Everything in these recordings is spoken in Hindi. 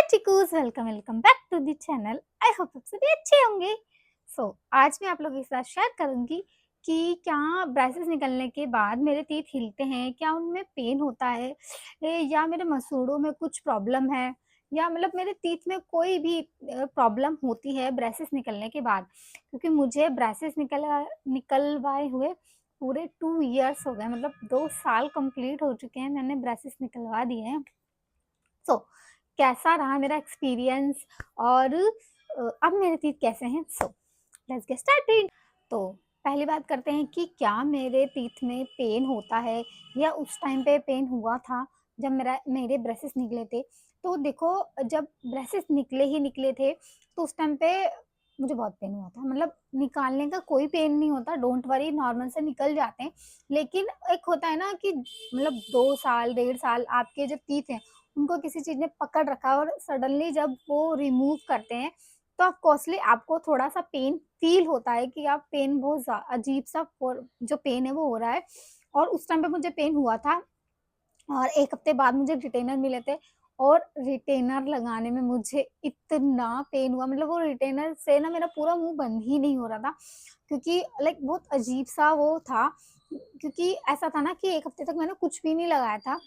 चिकूस welcome welcome back to the channel. I hope आप सभी अच्छे होंगे। आज मैं आप लोगों के साथ शेयर करूंगी कि क्या ब्रेसेस निकलने के बाद मेरे तीत हिलते हैं, क्या उनमें पेन होता है या मेरे मसूड़ों में कुछ प्रॉब्लम है, या मतलब मेरे तीत में कोई भी प्रॉब्लम होती है ब्रेसेस निकलने के बाद। क्योंकि मुझे ब्रेसेस निकलवाए हुए पूरे 2 इयर्स हो गए, मतलब 2 साल कंप्लीट हो चुके हैं, मैंने ब्रेसेस निकलवा दिए हैं। सो कैसा रहा मेरा एक्सपीरियंस और अब मेरे तीत कैसे हैं। Let's get started. तो पहली बात करते हैं कि क्या मेरे तीत में पेन होता है या उस टाइम पे पेन हुआ था जब मेरे ब्रेसेस निकले थे। तो देखो, जब ब्रेसेस निकले थे तो उस टाइम पे मुझे बहुत पेन हुआ था। मतलब निकालने का कोई पेन नहीं होता, डोंट वरी, नॉर्मल से निकल जाते हैं। लेकिन एक होता है ना कि मतलब 2 साल 1.5 साल आपके जो तीत हैं उनको किसी चीज ने पकड़ रखा और सडनली जब वो रिमूव करते हैं तो ऑफ कोर्सली आपको थोड़ा सा पेन फील होता है कि आप पेन बहुत अजीब सा जो पेन है वो हो रहा है। और उस टाइम पे मुझे पेन हुआ था और 1 हफ्ते बाद मुझे रिटेनर मिले थे। और रिटेनर लगाने में मुझे इतना पेन हुआ, मतलब वो रिटेनर से ना मेरा पूरा मुंह बंद ही नहीं हो रहा था, क्योंकि लाइक बहुत अजीब सा वो था। क्योंकि ऐसा था ना कि 1 हफ्ते तक मैंने कुछ भी नहीं लगाया था,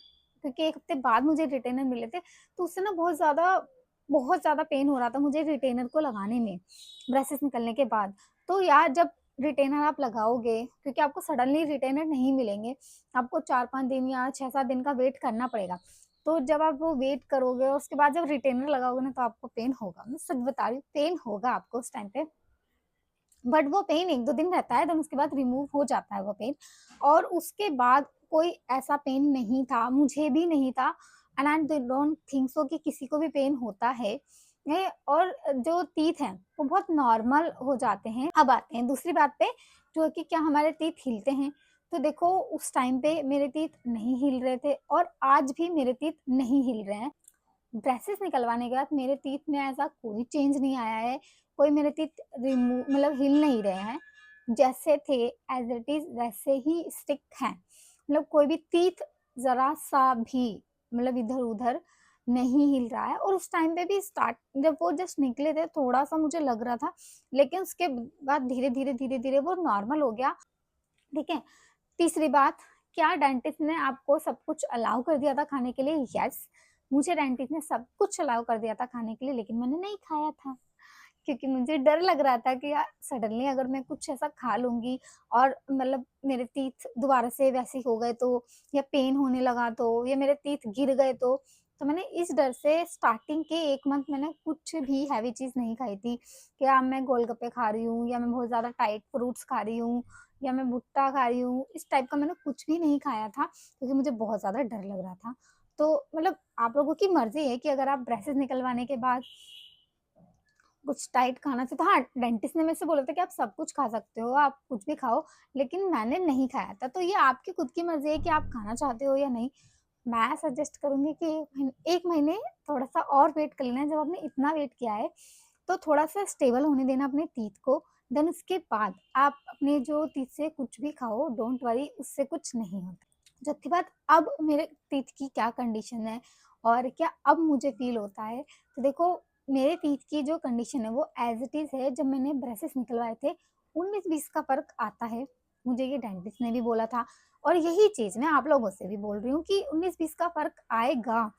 क्योंकि 1 हफ्ते बाद मुझे रिटेनर मिले थे। तो उससे ना बहुत ज़्यादा पेन हो रहा था मुझे रिटेनर को लगाने में, ब्रेसेस निकलने के बाद। तो यार, जब रिटेनर आप लगाओगे, क्योंकि आपको सडनली रिटेनर नहीं मिलेंगे, आपको 4-5 दिन या 6-7 दिन का वेट करना पड़ेगा। तो जब आप वो वेट करोगे और उसके बाद जब रिटेनर लगाओगे ना, तो आपको पेन होगा। मैं सच बता रही हूँ, पेन होगा आपको उस टाइम पे। बट वो पेन 1-2 दिन रहता है, देन उसके बाद रिमूव हो जाता है वो पेन। और उसके बाद कोई ऐसा पेन नहीं था, मुझे भी नहीं था, and I don't think so कि किसी को भी पेन होता है। और जो तीत हैं वो बहुत नॉर्मल हो जाते हैं। अब आते हैं दूसरी बात पे, जो है कि क्या हमारे तीत हिलते हैं। तो देखो, उस टाइम पे मेरे तीत नहीं हिल रहे थे और आज भी मेरे तीत नहीं हिल रहे हैं। ब्रेसेस निकलवाने के बाद मेरे तीत में ऐसा कोई चेंज नहीं आया है, कोई मेरे तीत रिमूव मतलब हिल नहीं रहे हैं। जैसे थे एज इट इज वैसे ही स्टिक हैं, मतलब कोई भी तीत जरा सा भी मतलब इधर उधर नहीं हिल रहा है। और उस टाइम पे भी स्टार्ट जब वो जस्ट निकले थे थोड़ा सा मुझे लग रहा था, लेकिन उसके बाद धीरे धीरे वो नॉर्मल हो गया। ठीक है। तीसरी बात, क्या डेंटिस्ट ने आपको सब कुछ अलाउ कर दिया था खाने के लिए? यस, मुझे डेंटिस्ट ने सब कुछ अलाउ कर दिया था खाने के लिए, लेकिन मैंने नहीं खाया था, क्योंकि मुझे डर लग रहा था कि यार सडनली अगर मैं कुछ ऐसा खा लूँगी और मतलब मेरे टीथ दोबारा से वैसे हो गए तो, या पेन होने लगा तो, या मेरे टीथ गिर गए तो मैंने इस डर से स्टार्टिंग के 1 मंथ मैंने कुछ भी हैवी चीज़ नहीं खाई थी। कि अब मैं गोलगप्पे खा रही हूँ या मैं बहुत ज़्यादा टाइट फ्रूट्स खा रही हूँ या मैं भुट्टा खा रही हूँ, इस टाइप का मैंने कुछ भी नहीं खाया था, क्योंकि मुझे बहुत ज़्यादा डर लग रहा था। तो मतलब आप लोगों की मर्ज़ी है कि अगर आप ब्रेसेस निकलवाने के बाद कुछ टाइट खाना चाहिए तो हाँ, डेंटिस्ट ने मेरे से बोला था कि आप सब कुछ खा सकते हो, आप कुछ भी खाओ, लेकिन मैंने नहीं खाया था। तो ये आपकी खुद की मर्ज़ी है कि आप खाना चाहते हो या नहीं। मैं सजेस्ट करूँगी कि 1 महीने थोड़ा-सा और वेट कर लेना। जब आपने इतना वेट किया है, तो थोड़ा-सा स्टेबल होने देना अपने टीथ को। देन उसके बाद आप अपने जो टीथ से कुछ भी खाओ, डोंट वरी, उससे कुछ नहीं होता। चौथी बात, अब मेरे टीथ की क्या कंडीशन है और क्या अब मुझे फ़ील होता है, तो देखो, मेरे टीथ की जो कंडीशन है वो एज़ इट इज़ है। जब मैंने ब्रेसेस निकलवाए थे, 19-20 का फ़र्क आता है। मुझे ये डेंटिस्ट ने भी बोला था और यही चीज़ मैं आप लोगों से भी बोल रही हूँ कि 19-20 का फ़र्क आएगा,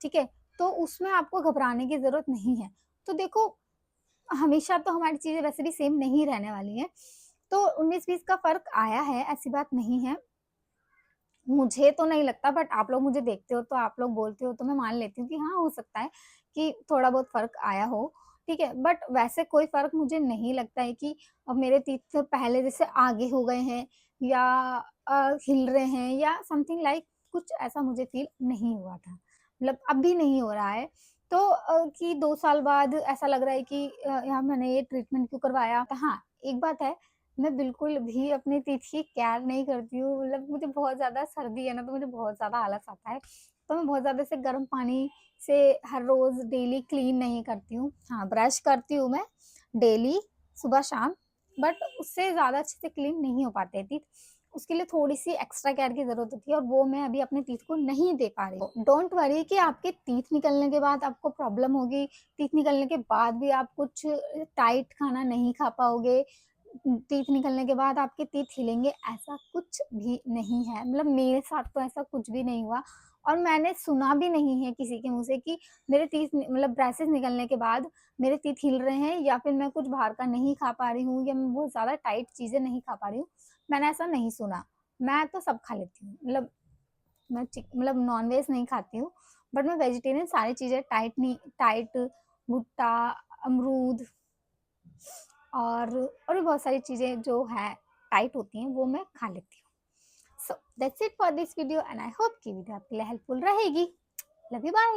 ठीक है? तो उसमें आपको घबराने की ज़रूरत नहीं है। तो देखो, हमेशा तो हमारी चीज़ें वैसे भी सेम नहीं रहने वाली हैं। तो 19-20 का फ़र्क आया है, ऐसी बात नहीं है। मुझे तो नहीं लगता, बट आप लोग मुझे देखते हो तो आप लोग बोलते हो तो मैं मान लेती हूँ कि हाँ, हो सकता है कि थोड़ा बहुत फ़र्क आया हो, ठीक है? बट वैसे कोई फ़र्क मुझे नहीं लगता है कि अब मेरे टीथ पहले जैसे आगे हो गए हैं या हिल रहे हैं या समथिंग लाइक, कुछ ऐसा मुझे फ़ील नहीं हुआ था। मतलब अब भी नहीं हो रहा है। तो कि 2 साल बाद ऐसा लग रहा है कि यार मैंने ये ट्रीटमेंट क्यों करवाया? तो हाँ, एक बात है, मैं बिल्कुल भी अपने टीथ की केयर नहीं करती हूँ। मतलब मुझे बहुत ज़्यादा सर्दी है ना, तो मुझे बहुत ज़्यादा आलस आता है। तो मैं बहुत ज़्यादा ऐसे गर्म पानी से हर रोज़ डेली क्लीन नहीं करती हूँ। हाँ, ब्रश करती हूँ मैं डेली सुबह-शाम, बट उससे ज़्यादा अच्छे से क्लीन नहीं हो पाते टीथ। उसके लिए थोड़ी-सी एक्स्ट्रा केयर की ज़रूरत होती है और वो मैं अभी अपने टीथ को नहीं दे पा रही हूँ। डोंट वरी कि आपके टीथ निकलने के बाद आपको प्रॉब्लम होगी, टीथ निकलने के बाद भी आप कुछ टाइट खाना नहीं खा पाओगे, टीथ निकलने के बाद आपके टीथ हिलेंगे, ऐसा कुछ भी नहीं है। मतलब मेरे साथ तो ऐसा कुछ भी नहीं हुआ और मैंने सुना भी नहीं है किसी के मुँह से कि मेरे टीथ मतलब ब्रेसेस निकलने के बाद मेरे टीथ हिल रहे हैं या फिर मैं कुछ बाहर का नहीं खा पा रही हूँ या मैं बहुत ज़्यादा टाइट चीज़ें नहीं खा पा रही हूँ। मैंने ऐसा नहीं सुना। मैं तो सब खा लेती हूँ। मतलब मैं मतलब नॉन-वेज नहीं खाती हूँ, बट मैं वेजिटेरियन सारी चीज़ें टाइट, भुट्टा, अमरूद और भी बहुत सारी चीज़ें जो है टाइट होती हैं, वो मैं खा लेती हूँ। So that's it for this video and I hope कि वीडियो आपके लिए हेल्पफुल रहेगी। Love you, bye.